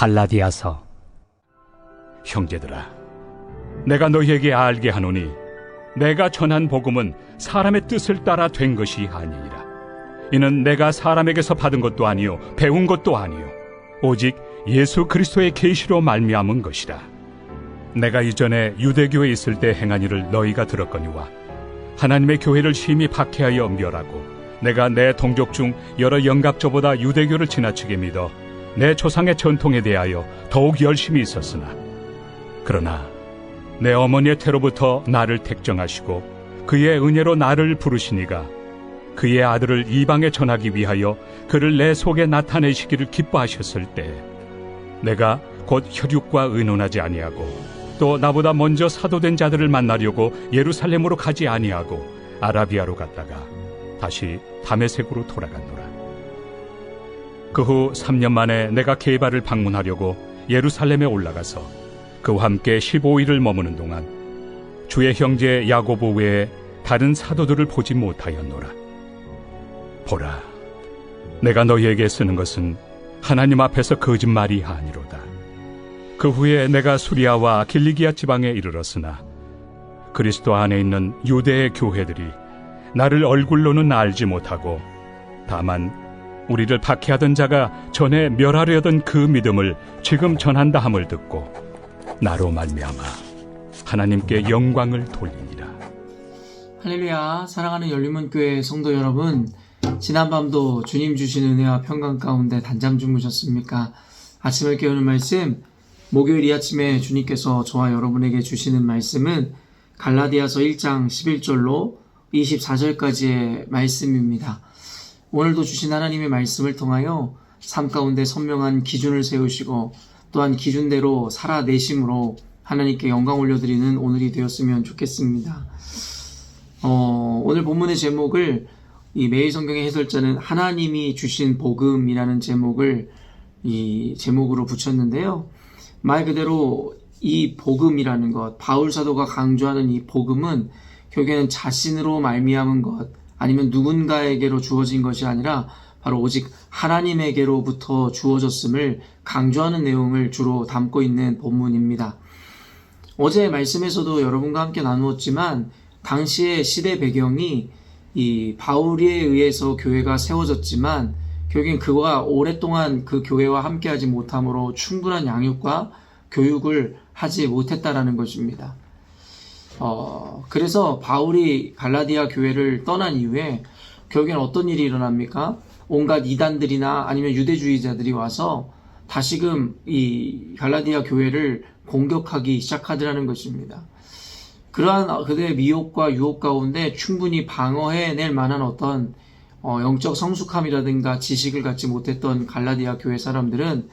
갈라디아서. 형제들아, 내가 너희에게 알게 하노니 내가 전한 복음은 사람의 뜻을 따라 된 것이 아니니라. 이는 내가 사람에게서 받은 것도 아니요 배운 것도 아니요 오직 예수 그리스도의 계시로 말미암은 것이라. 내가 이전에 유대교에 있을 때 행한 일을 너희가 들었거니와 하나님의 교회를 심히 박해하여 멸하고 내가 내 동족 중 여러 영갑조보다 유대교를 지나치게 믿어 내 조상의 전통에 대하여 더욱 열심히 있었으나, 그러나 내 어머니의 태로부터 나를 택정하시고 그의 은혜로 나를 부르시니가 그의 아들을 이방에 전하기 위하여 그를 내 속에 나타내시기를 기뻐하셨을 때 내가 곧 혈육과 의논하지 아니하고 또 나보다 먼저 사도된 자들을 만나려고 예루살렘으로 가지 아니하고 아라비아로 갔다가 다시 다메섹으로 돌아갔노라. 그 후 3년 만에 내가 게바를 방문하려고 예루살렘에 올라가서 그와 함께 15일을 머무는 동안 주의 형제 야고보 외에 다른 사도들을 보지 못하였노라. 보라, 내가 너희에게 쓰는 것은 하나님 앞에서 거짓말이 아니로다. 그 후에 내가 수리아와 길리기아 지방에 이르렀으나 그리스도 안에 있는 유대의 교회들이 나를 얼굴로는 알지 못하고 다만 우리를 박해하던 자가 전에 멸하려던 그 믿음을 지금 전한다 함을 듣고 나로 말미암아 하나님께 영광을 돌리니라. 할렐루야. 사랑하는 열린문교회 성도 여러분, 지난밤도 주님 주신 은혜와 평강 가운데 단잠 주무셨습니까? 아침을 깨우는 말씀, 목요일 이 아침에 주님께서 저와 여러분에게 주시는 말씀은 갈라디아서 1장 11절로 24절까지의 말씀입니다. 오늘도 주신 하나님의 말씀을 통하여 삶 가운데 선명한 기준을 세우시고 또한 기준대로 살아내심으로 하나님께 영광 올려드리는 오늘이 되었으면 좋겠습니다. 오늘 본문의 제목을 이 매일 성경의 해설자는 하나님이 주신 복음이라는 제목을 이 제목으로 붙였는데요. 말 그대로 이 복음이라는 것, 바울 사도가 강조하는 이 복음은 결국에는 자신으로 말미암은 것, 아니면 누군가에게로 주어진 것이 아니라 바로 오직 하나님에게로부터 주어졌음을 강조하는 내용을 주로 담고 있는 본문입니다. 어제 말씀에서도 여러분과 함께 나누었지만 당시의 시대 배경이 이 바울에 의해서 교회가 세워졌지만 결국엔 그가 오랫동안 그 교회와 함께하지 못함으로 충분한 양육과 교육을 하지 못했다라는 것입니다. 그래서 바울이 갈라디아 교회를 떠난 이후에 결국엔 어떤 일이 일어납니까? 온갖 이단들이나 아니면 유대주의자들이 와서 다시금 이 갈라디아 교회를 공격하기 시작하더라는 것입니다. 그러한 그들의 미혹과 유혹 가운데 충분히 방어해낼 만한 어떤 영적 성숙함이라든가 지식을 갖지 못했던 갈라디아 교회 사람들은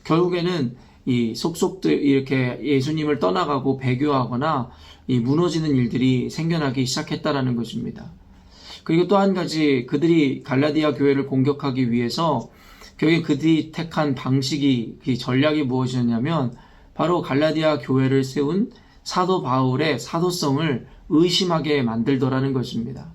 결국에는 이 속속들 이렇게 예수님을 떠나가고 배교하거나 이 무너지는 일들이 생겨나기 시작했다라는 것입니다. 그리고 또 한 가지 그들이 갈라디아 교회를 공격하기 위해서 결국에 그들이 택한 방식이 그 전략이 무엇이었냐면 바로 갈라디아 교회를 세운 사도 바울의 사도성을 의심하게 만들더라는 것입니다.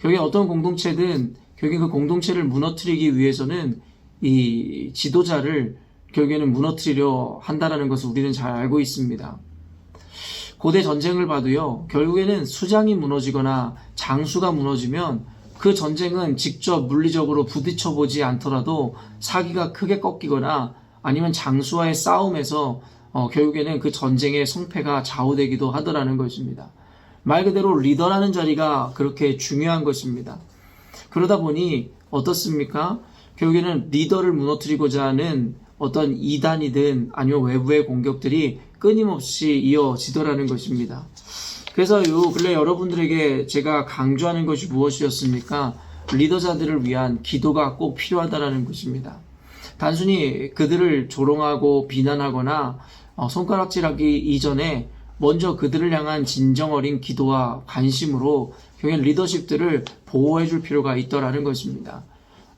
결국에 어떤 공동체든 결국에 그 공동체를 무너뜨리기 위해서는 이 지도자를 결국에는 무너뜨리려 한다는 것을 우리는 잘 알고 있습니다. 고대 전쟁을 봐도요, 결국에는 수장이 무너지거나 장수가 무너지면 그 전쟁은 직접 물리적으로 부딪혀보지 않더라도 사기가 크게 꺾이거나 아니면 장수와의 싸움에서 결국에는 그 전쟁의 성패가 좌우되기도 하더라는 것입니다. 말 그대로 리더라는 자리가 그렇게 중요한 것입니다. 그러다 보니 어떻습니까? 결국에는 리더를 무너뜨리고자 하는 어떤 이단이든 아니면 외부의 공격들이 끊임없이 이어지더라는 것입니다. 그래서 요 근래 여러분들에게 제가 강조하는 것이 무엇이었습니까? 리더자들을 위한 기도가 꼭 필요하다는 것입니다. 단순히 그들을 조롱하고 비난하거나 손가락질하기 이전에 먼저 그들을 향한 진정 어린 기도와 관심으로 결국엔 리더십들을 보호해 줄 필요가 있더라는 것입니다.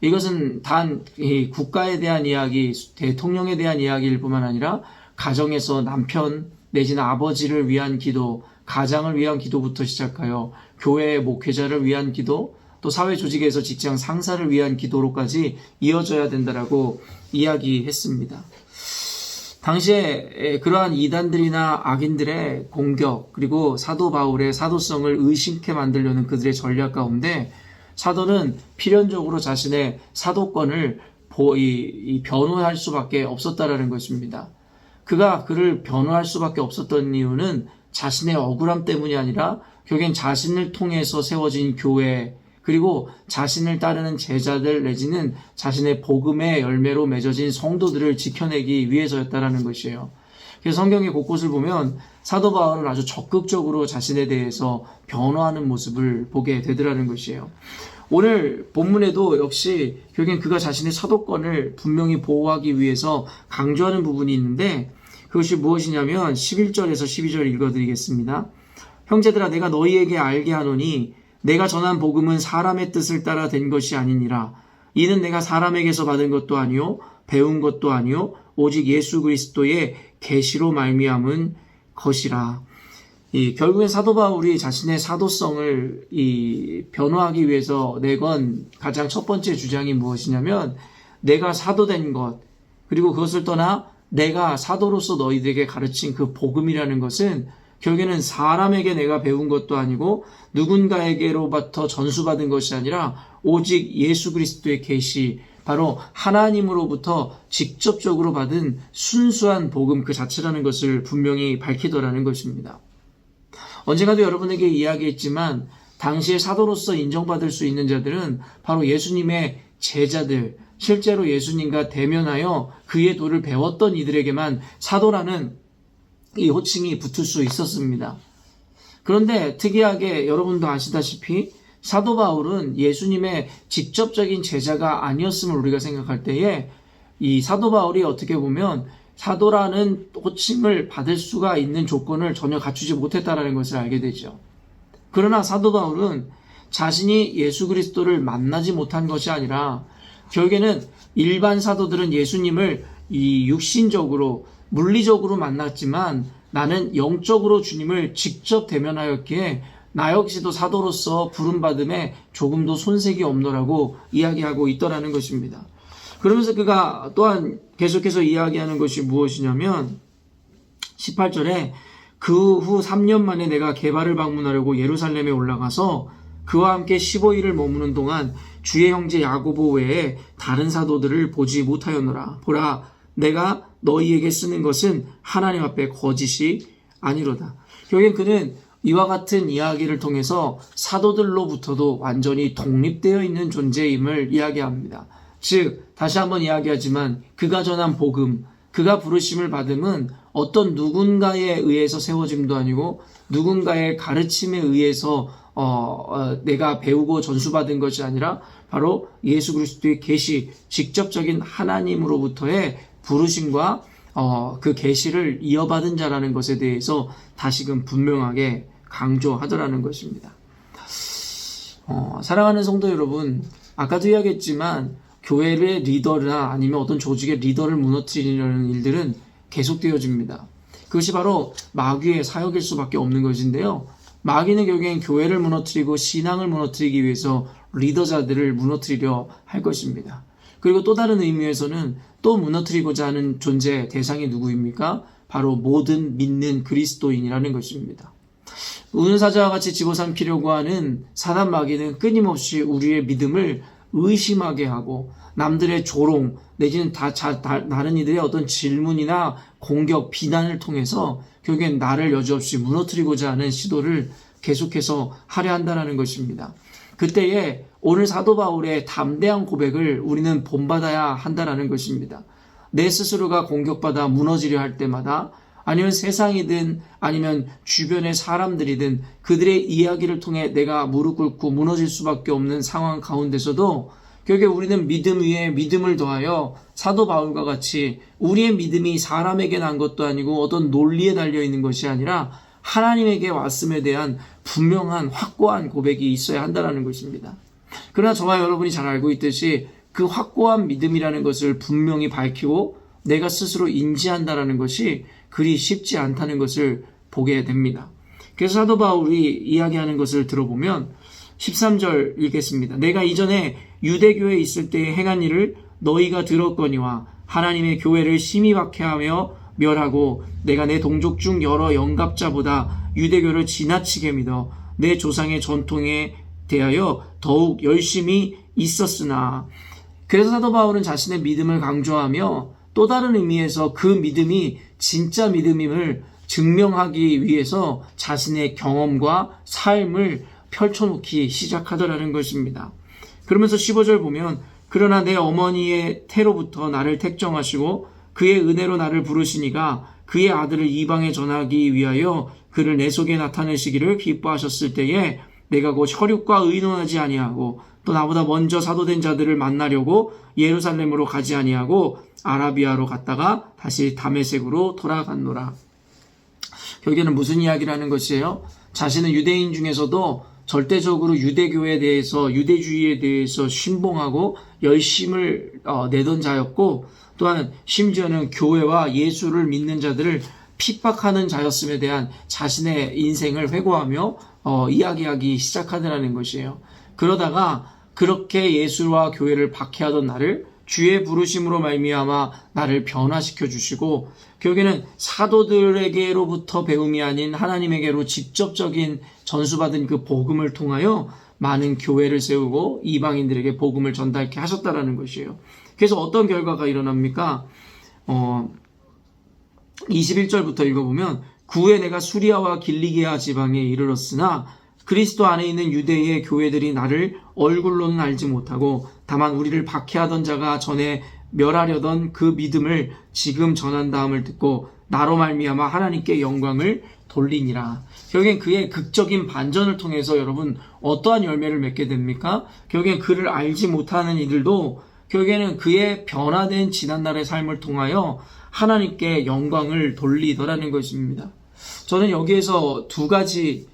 이것은 단 국가에 대한 이야기, 대통령에 대한 이야기일 뿐만 아니라 가정에서 남편 내지는 아버지를 위한 기도, 가장을 위한 기도부터 시작하여 교회의 목회자를 위한 기도, 또 사회 조직에서 직장 상사를 위한 기도로까지 이어져야 된다라고 이야기했습니다. 당시에 그러한 이단들이나 악인들의 공격, 그리고 사도 바울의 사도성을 의심케 만들려는 그들의 전략 가운데 사도는 필연적으로 자신의 사도권을 변호할 수밖에 없었다라는 것입니다. 그가 그를 변호할 수밖에 없었던 이유는 자신의 억울함 때문이 아니라 결국엔 자신을 통해서 세워진 교회, 그리고 자신을 따르는 제자들 내지는 자신의 복음의 열매로 맺어진 성도들을 지켜내기 위해서였다라는 것이에요. 그래서 성경의 곳곳을 보면 사도 바울은 아주 적극적으로 자신에 대해서 변호하는 모습을 보게 되더라는 것이에요. 오늘 본문에도 역시 결국엔 그가 자신의 사도권을 분명히 보호하기 위해서 강조하는 부분이 있는데 그것이 무엇이냐면 11절에서 12절 읽어드리겠습니다. 형제들아 내가 너희에게 알게 하노니 내가 전한 복음은 사람의 뜻을 따라 된 것이 아니니라. 이는 내가 사람에게서 받은 것도 아니요 배운 것도 아니요 오직 예수 그리스도의 계시로 말미암은 것이라. 결국엔 사도 바울이 자신의 사도성을 변호하기 위해서 내건 가장 첫 번째 주장이 무엇이냐면 내가 사도된 것, 그리고 그것을 떠나 내가 사도로서 너희들에게 가르친 그 복음이라는 것은 결국에는 사람에게 내가 배운 것도 아니고 누군가에게로부터 전수받은 것이 아니라 오직 예수 그리스도의 계시, 바로 하나님으로부터 직접적으로 받은 순수한 복음 그 자체라는 것을 분명히 밝히더라는 것입니다. 언젠가도 여러분에게 이야기했지만 당시에 사도로서 인정받을 수 있는 자들은 바로 예수님의 제자들, 실제로 예수님과 대면하여 그의 도를 배웠던 이들에게만 사도라는 이 호칭이 붙을 수 있었습니다. 그런데 특이하게 여러분도 아시다시피 사도 바울은 예수님의 직접적인 제자가 아니었음을 우리가 생각할 때에 이 사도 바울이 어떻게 보면 사도라는 호칭을 받을 수가 있는 조건을 전혀 갖추지 못했다는 것을 알게 되죠. 그러나 사도 바울은 자신이 예수 그리스도를 만나지 못한 것이 아니라 결국에는 일반 사도들은 예수님을 육신적으로 물리적으로 만났지만 나는 영적으로 주님을 직접 대면하였기에 나 역시도 사도로서 부름받음에 조금도 손색이 없노라고 이야기하고 있더라는 것입니다. 그러면서 그가 또한 계속해서 이야기하는 것이 무엇이냐면 18절에 그 후 3년 만에 내가 게바를 방문하려고 예루살렘에 올라가서 그와 함께 15일을 머무는 동안 주의 형제 야고보 외에 다른 사도들을 보지 못하였노라. 보라, 내가 너희에게 쓰는 것은 하나님 앞에 거짓이 아니로다. 결국엔 그는 이와 같은 이야기를 통해서 사도들로부터도 완전히 독립되어 있는 존재임을 이야기합니다. 즉 다시 한번 이야기하지만 그가 전한 복음, 그가 부르심을 받음은 어떤 누군가에 의해서 세워짐도 아니고 누군가의 가르침에 의해서 내가 배우고 전수받은 것이 아니라 바로 예수 그리스도의 계시, 직접적인 하나님으로부터의 부르심과 그 계시를 이어받은 자라는 것에 대해서 다시금 분명하게 강조하더라는 것입니다. 사랑하는 성도 여러분, 아까도 이야기했지만 교회의 리더나 아니면 어떤 조직의 리더를 무너뜨리려는 일들은 계속되어집니다. 그것이 바로 마귀의 사역일 수밖에 없는 것인데요. 마귀는 결국엔 교회를 무너뜨리고 신앙을 무너뜨리기 위해서 리더자들을 무너뜨리려 할 것입니다. 그리고 또 다른 의미에서는 또 무너뜨리고자 하는 존재 대상이 누구입니까? 바로 모든 믿는 그리스도인이라는 것입니다. 은사자와 같이 집어삼키려고 하는 사단 마귀는 끊임없이 우리의 믿음을 의심하게 하고 남들의 조롱 내지는 다른 이들의 어떤 질문이나 공격, 비난을 통해서 결국엔 나를 여지없이 무너뜨리고자 하는 시도를 계속해서 하려 한다는 것입니다. 그때에 오늘 사도 바울의 담대한 고백을 우리는 본받아야 한다는 것입니다. 내 스스로가 공격받아 무너지려 할 때마다 아니면 세상이든 아니면 주변의 사람들이든 그들의 이야기를 통해 내가 무릎 꿇고 무너질 수밖에 없는 상황 가운데서도 결국에 우리는 믿음 위에 믿음을 더하여 사도 바울과 같이 우리의 믿음이 사람에게 난 것도 아니고 어떤 논리에 달려있는 것이 아니라 하나님에게 왔음에 대한 분명한 확고한 고백이 있어야 한다는 것입니다. 그러나 저와 여러분이 잘 알고 있듯이 그 확고한 믿음이라는 것을 분명히 밝히고 내가 스스로 인지한다는 것이 그리 쉽지 않다는 것을 보게 됩니다. 그래서 사도 바울이 이야기하는 것을 들어보면 13절 읽겠습니다. 내가 이전에 유대교에 있을 때 행한 일을 너희가 들었거니와 하나님의 교회를 심히 박해하며 멸하고 내가 내 동족 중 여러 영갑자보다 유대교를 지나치게 믿어 내 조상의 전통에 대하여 더욱 열심히 있었으나. 그래서 사도 바울은 자신의 믿음을 강조하며 또 다른 의미에서 그 믿음이 진짜 믿음임을 증명하기 위해서 자신의 경험과 삶을 펼쳐놓기 시작하더라는 것입니다. 그러면서 15절 보면 그러나 내 어머니의 태로부터 나를 택정하시고 그의 은혜로 나를 부르시니가 그의 아들을 이방에 전하기 위하여 그를 내 속에 나타내시기를 기뻐하셨을 때에 내가 곧 혈육과 의논하지 아니하고 또 나보다 먼저 사도된 자들을 만나려고 예루살렘으로 가지 아니하고 아라비아로 갔다가 다시 다메섹으로 돌아갔노라. 결국에는 무슨 이야기를 하는 것이에요? 자신은 유대인 중에서도 절대적으로 유대교에 대해서, 유대주의에 대해서 신봉하고 열심을 내던 자였고, 또한 심지어는 교회와 예수를 믿는 자들을 핍박하는 자였음에 대한 자신의 인생을 회고하며 이야기하기 시작하더라는 것이에요. 그러다가 그렇게 예수와 교회를 박해하던 나를 주의 부르심으로 말미암아 나를 변화시켜 주시고, 결국에는 사도들에게로부터 배움이 아닌 하나님에게로 직접적인 전수받은 그 복음을 통하여 많은 교회를 세우고 이방인들에게 복음을 전달케 하셨다라는 것이에요. 그래서 어떤 결과가 일어납니까? 21절부터 읽어보면 그 후에 내가 수리아와 길리기아 지방에 이르렀으나 그리스도 안에 있는 유대의 교회들이 나를 얼굴로는 알지 못하고 다만 우리를 박해하던 자가 전에 멸하려던 그 믿음을 지금 전한다함을 듣고 나로 말미암아 하나님께 영광을 돌리니라. 결국엔 그의 극적인 반전을 통해서 여러분 어떠한 열매를 맺게 됩니까? 결국엔 그를 알지 못하는 이들도 결국에는 그의 변화된 지난날의 삶을 통하여 하나님께 영광을 돌리더라는 것입니다. 저는 여기에서 두 가지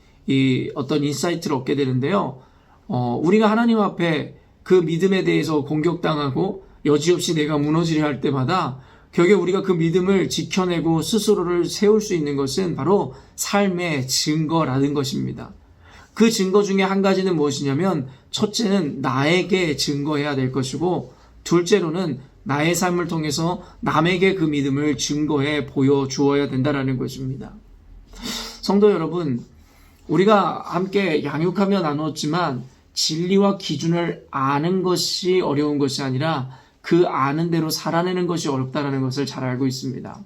어떤 인사이트를 얻게 되는데요. 우리가 하나님 앞에 그 믿음에 대해서 공격당하고 여지없이 내가 무너지려 할 때마다 결국에 우리가 그 믿음을 지켜내고 스스로를 세울 수 있는 것은 바로 삶의 증거라는 것입니다. 그 증거 중에 한 가지는 무엇이냐면 첫째는 나에게 증거해야 될 것이고 둘째로는 나의 삶을 통해서 남에게 그 믿음을 증거해 보여주어야 된다는 것입니다. 성도 여러분, 우리가 함께 양육하며 나누었지만 진리와 기준을 아는 것이 어려운 것이 아니라 그 아는 대로 살아내는 것이 어렵다는 것을 잘 알고 있습니다.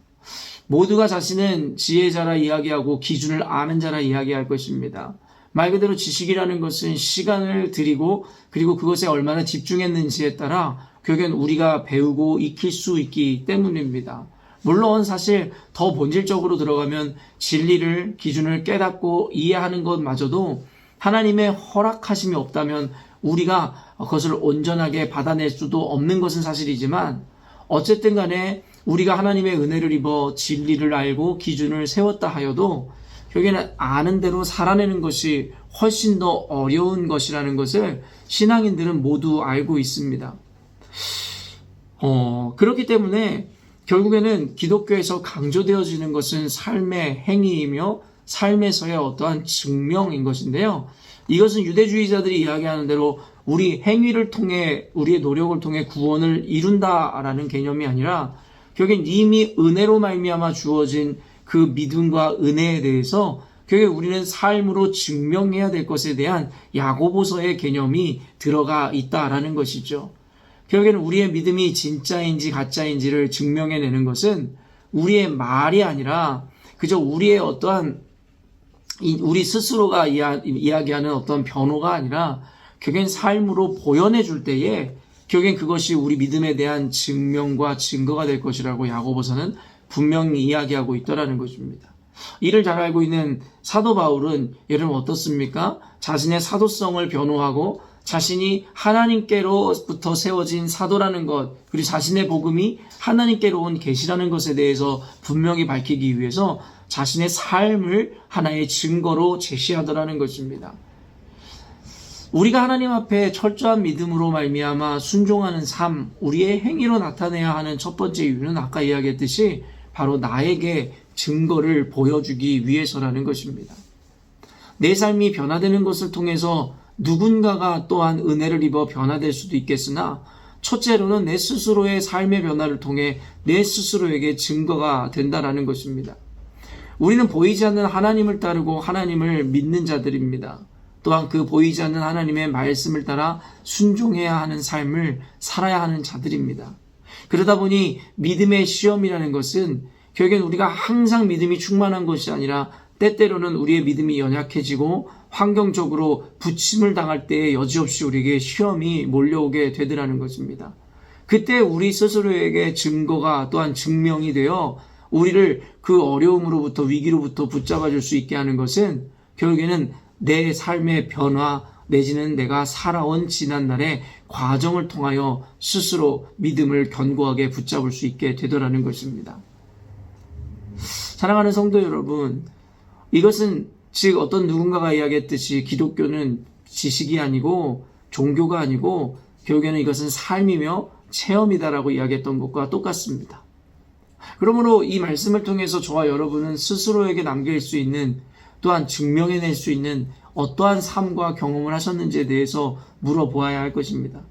모두가 자신은 지혜자라 이야기하고 기준을 아는 자라 이야기할 것입니다. 말 그대로 지식이라는 것은 시간을 들이고 그리고 그것에 얼마나 집중했는지에 따라 결국엔 우리가 배우고 익힐 수 있기 때문입니다. 물론 사실 더 본질적으로 들어가면 진리를, 기준을 깨닫고 이해하는 것마저도 하나님의 허락하심이 없다면 우리가 그것을 온전하게 받아낼 수도 없는 것은 사실이지만 어쨌든 간에 우리가 하나님의 은혜를 입어 진리를 알고 기준을 세웠다 하여도 결국에는 아는 대로 살아내는 것이 훨씬 더 어려운 것이라는 것을 신앙인들은 모두 알고 있습니다. 그렇기 때문에 결국에는 기독교에서 강조되어지는 것은 삶의 행위이며 삶에서의 어떠한 증명인 것인데요. 이것은 유대주의자들이 이야기하는 대로 우리 행위를 통해 우리의 노력을 통해 구원을 이룬다라는 개념이 아니라 결국엔 이미 은혜로 말미암아 주어진 그 믿음과 은혜에 대해서 결국에 우리는 삶으로 증명해야 될 것에 대한 야고보서의 개념이 들어가 있다라는 것이죠. 결국에는 우리의 믿음이 진짜인지 가짜인지를 증명해내는 것은 우리의 말이 아니라 그저 우리의 어떠한 우리 스스로가 이야기하는 어떤 변호가 아니라 결국엔 삶으로 보여내 줄 때에 결국엔 그것이 우리 믿음에 대한 증명과 증거가 될 것이라고 야고보서는 분명히 이야기하고 있더라는 것입니다. 이를 잘 알고 있는 사도 바울은 여러분 어떻습니까? 자신의 사도성을 변호하고 자신이 하나님께로부터 세워진 사도라는 것, 그리고 자신의 복음이 하나님께로 온 계시라는 것에 대해서 분명히 밝히기 위해서 자신의 삶을 하나의 증거로 제시하더라는 것입니다. 우리가 하나님 앞에 철저한 믿음으로 말미암아 순종하는 삶, 우리의 행위로 나타내야 하는 첫 번째 이유는 아까 이야기했듯이 바로 나에게 증거를 보여주기 위해서라는 것입니다. 내 삶이 변화되는 것을 통해서 누군가가 또한 은혜를 입어 변화될 수도 있겠으나 첫째로는 내 스스로의 삶의 변화를 통해 내 스스로에게 증거가 된다라는 것입니다. 우리는 보이지 않는 하나님을 따르고 하나님을 믿는 자들입니다. 또한 그 보이지 않는 하나님의 말씀을 따라 순종해야 하는 삶을 살아야 하는 자들입니다. 그러다 보니 믿음의 시험이라는 것은 결국엔 우리가 항상 믿음이 충만한 것이 아니라 때때로는 우리의 믿음이 연약해지고 환경적으로 부침을 당할 때에 여지없이 우리에게 시험이 몰려오게 되더라는 것입니다. 그때 우리 스스로에게 증거가 또한 증명이 되어 우리를 그 어려움으로부터 위기로부터 붙잡아 줄 수 있게 하는 것은 결국에는 내 삶의 변화 내지는 내가 살아온 지난날의 과정을 통하여 스스로 믿음을 견고하게 붙잡을 수 있게 되더라는 것입니다. 사랑하는 성도 여러분, 이것은 즉 어떤 누군가가 이야기했듯이 기독교는 지식이 아니고 종교가 아니고 결국에는 이것은 삶이며 체험이다라고 이야기했던 것과 똑같습니다. 그러므로 이 말씀을 통해서 저와 여러분은 스스로에게 남길 수 있는 또한 증명해낼 수 있는 어떠한 삶과 경험을 하셨는지에 대해서 물어보아야 할 것입니다.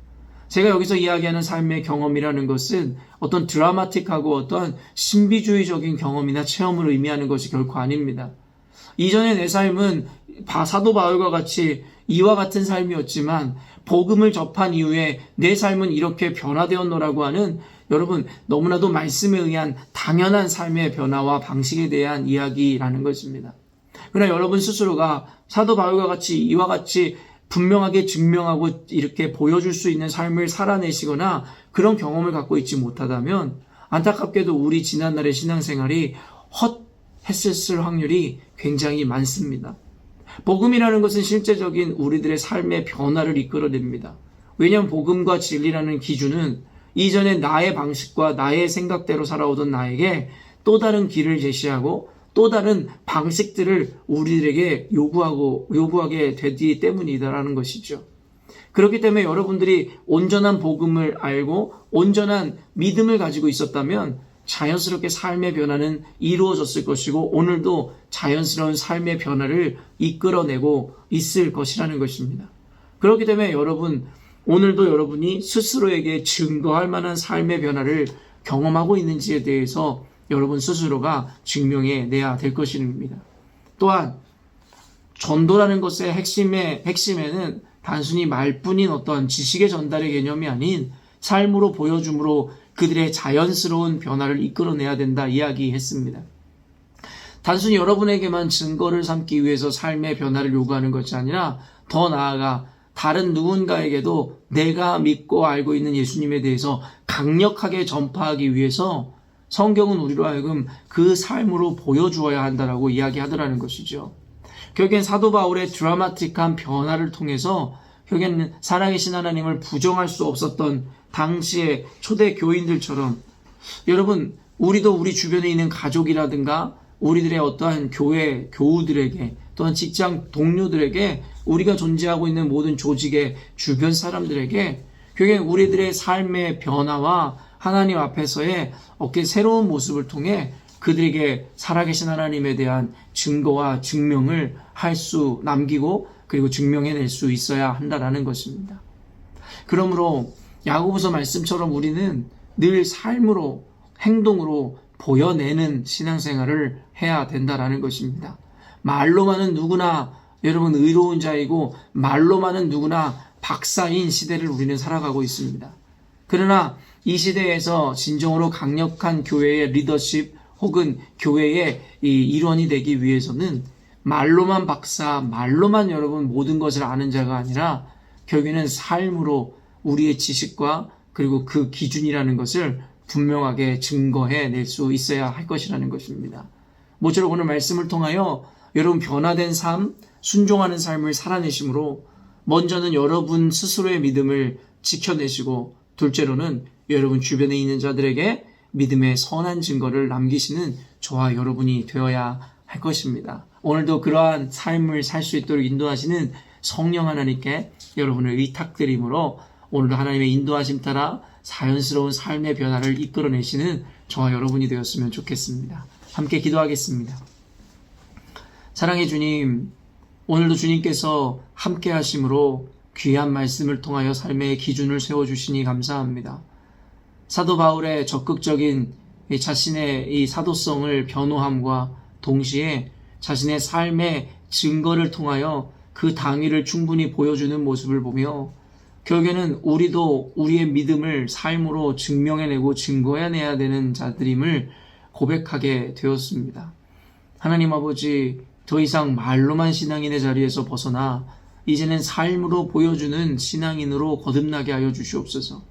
제가 여기서 이야기하는 삶의 경험이라는 것은 어떤 드라마틱하고 어떠한 신비주의적인 경험이나 체험을 의미하는 것이 결코 아닙니다. 이전의 내 삶은 사도 바울과 같이 이와 같은 삶이었지만 복음을 접한 이후에 내 삶은 이렇게 변화되었노라고 하는 여러분 너무나도 말씀에 의한 당연한 삶의 변화와 방식에 대한 이야기라는 것입니다. 그러나 여러분 스스로가 사도 바울과 같이 이와 같이 분명하게 증명하고 이렇게 보여줄 수 있는 삶을 살아내시거나 그런 경험을 갖고 있지 못하다면 안타깝게도 우리 지난날의 신앙생활이 헛했을 확률이 굉장히 많습니다. 복음이라는 것은 실제적인 우리들의 삶의 변화를 이끌어냅니다. 왜냐하면 복음과 진리라는 기준은 이전에 나의 방식과 나의 생각대로 살아오던 나에게 또 다른 길을 제시하고 또 다른 방식들을 우리들에게 요구하게 되기 때문이다라는 것이죠. 그렇기 때문에 여러분들이 온전한 복음을 알고 온전한 믿음을 가지고 있었다면 자연스럽게 삶의 변화는 이루어졌을 것이고 오늘도 자연스러운 삶의 변화를 이끌어내고 있을 것이라는 것입니다. 그렇기 때문에 여러분 오늘도 여러분이 스스로에게 증거할 만한 삶의 변화를 경험하고 있는지에 대해서 여러분 스스로가 증명해내야 될 것입니다. 또한 전도라는 것의 핵심에는 단순히 말뿐인 어떤 지식의 전달의 개념이 아닌 삶으로 보여줌으로 그들의 자연스러운 변화를 이끌어내야 된다 이야기했습니다. 단순히 여러분에게만 증거를 삼기 위해서 삶의 변화를 요구하는 것이 아니라 더 나아가 다른 누군가에게도 내가 믿고 알고 있는 예수님에 대해서 강력하게 전파하기 위해서 성경은 우리로 하여금 그 삶으로 보여주어야 한다라고 이야기하더라는 것이죠. 결국엔 사도 바울의 드라마틱한 변화를 통해서 결국에는 살아계신 하나님을 부정할 수 없었던 당시의 초대 교인들처럼 여러분 우리도 우리 주변에 있는 가족이라든가 우리들의 어떠한 교우들에게 또한 직장 동료들에게 우리가 존재하고 있는 모든 조직의 주변 사람들에게 결국엔 우리들의 삶의 변화와 하나님 앞에서의 새로운 모습을 통해 그들에게 살아계신 하나님에 대한 증거와 증명을 남기고 그리고 증명해낼 수 있어야 한다라는 것입니다. 그러므로 야고보서 말씀처럼 우리는 늘 삶으로 행동으로 보여내는 신앙생활을 해야 된다라는 것입니다. 말로만은 누구나 여러분 의로운 자이고 말로만은 누구나 박사인 시대를 우리는 살아가고 있습니다. 그러나 이 시대에서 진정으로 강력한 교회의 리더십 혹은 교회의 일원이 되기 위해서는 말로만 박사, 말로만 여러분 모든 것을 아는 자가 아니라 결국에는 삶으로 우리의 지식과 그리고 그 기준이라는 것을 분명하게 증거해낼 수 있어야 할 것이라는 것입니다. 모쪼록 오늘 말씀을 통하여 여러분 변화된 삶, 순종하는 삶을 살아내심으로 먼저는 여러분 스스로의 믿음을 지켜내시고 둘째로는 여러분 주변에 있는 자들에게 믿음의 선한 증거를 남기시는 저와 여러분이 되어야 할 것입니다. 오늘도 그러한 삶을 살 수 있도록 인도하시는 성령 하나님께 여러분을 의탁드림으로 오늘도 하나님의 인도하심 따라 자연스러운 삶의 변화를 이끌어내시는 저와 여러분이 되었으면 좋겠습니다. 함께 기도하겠습니다. 사랑의 주님, 오늘도 주님께서 함께 하심으로 귀한 말씀을 통하여 삶의 기준을 세워주시니 감사합니다. 사도 바울의 적극적인 자신의 이 사도성을 변호함과 동시에 자신의 삶의 증거를 통하여 그 당위를 충분히 보여주는 모습을 보며 결국에는 우리도 우리의 믿음을 삶으로 증명해내고 증거해내야 되는 자들임을 고백하게 되었습니다. 하나님 아버지, 더 이상 말로만 신앙인의 자리에서 벗어나 이제는 삶으로 보여주는 신앙인으로 거듭나게 하여 주시옵소서.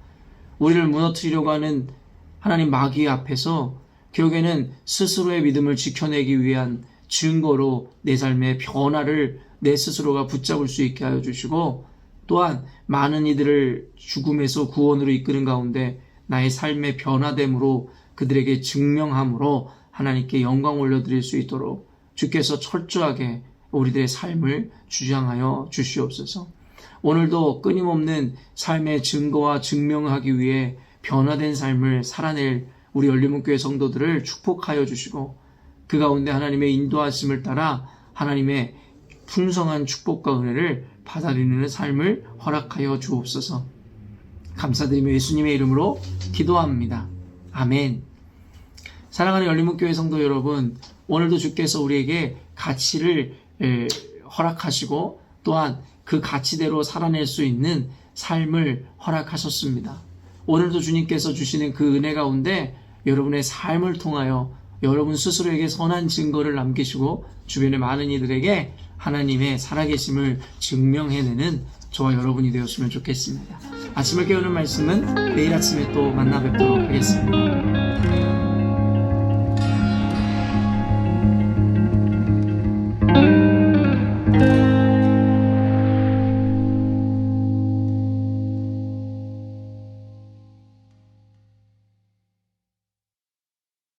우리를 무너뜨리려고 하는 하나님 마귀 앞에서 결국에는 스스로의 믿음을 지켜내기 위한 증거로 내 삶의 변화를 내 스스로가 붙잡을 수 있게 하여 주시고, 또한 많은 이들을 죽음에서 구원으로 이끄는 가운데 나의 삶의 변화됨으로 그들에게 증명함으로 하나님께 영광 올려드릴 수 있도록 주께서 철저하게 우리들의 삶을 주장하여 주시옵소서. 오늘도 끊임없는 삶의 증거와 증명을 하기 위해 변화된 삶을 살아낼 우리 열린문교회 성도들을 축복하여 주시고, 그 가운데 하나님의 인도하심을 따라 하나님의 풍성한 축복과 은혜를 받아들이는 삶을 허락하여 주옵소서. 감사드리며 예수님의 이름으로 기도합니다. 아멘. 사랑하는 열린문교회 성도 여러분, 오늘도 주께서 우리에게 가치를 허락하시고 또한 그 가치대로 살아낼 수 있는 삶을 허락하셨습니다. 오늘도 주님께서 주시는 그 은혜 가운데 여러분의 삶을 통하여 여러분 스스로에게 선한 증거를 남기시고 주변의 많은 이들에게 하나님의 살아계심을 증명해내는 저와 여러분이 되었으면 좋겠습니다. 아침을 깨우는 말씀은 내일 아침에 또 만나 뵙도록 하겠습니다.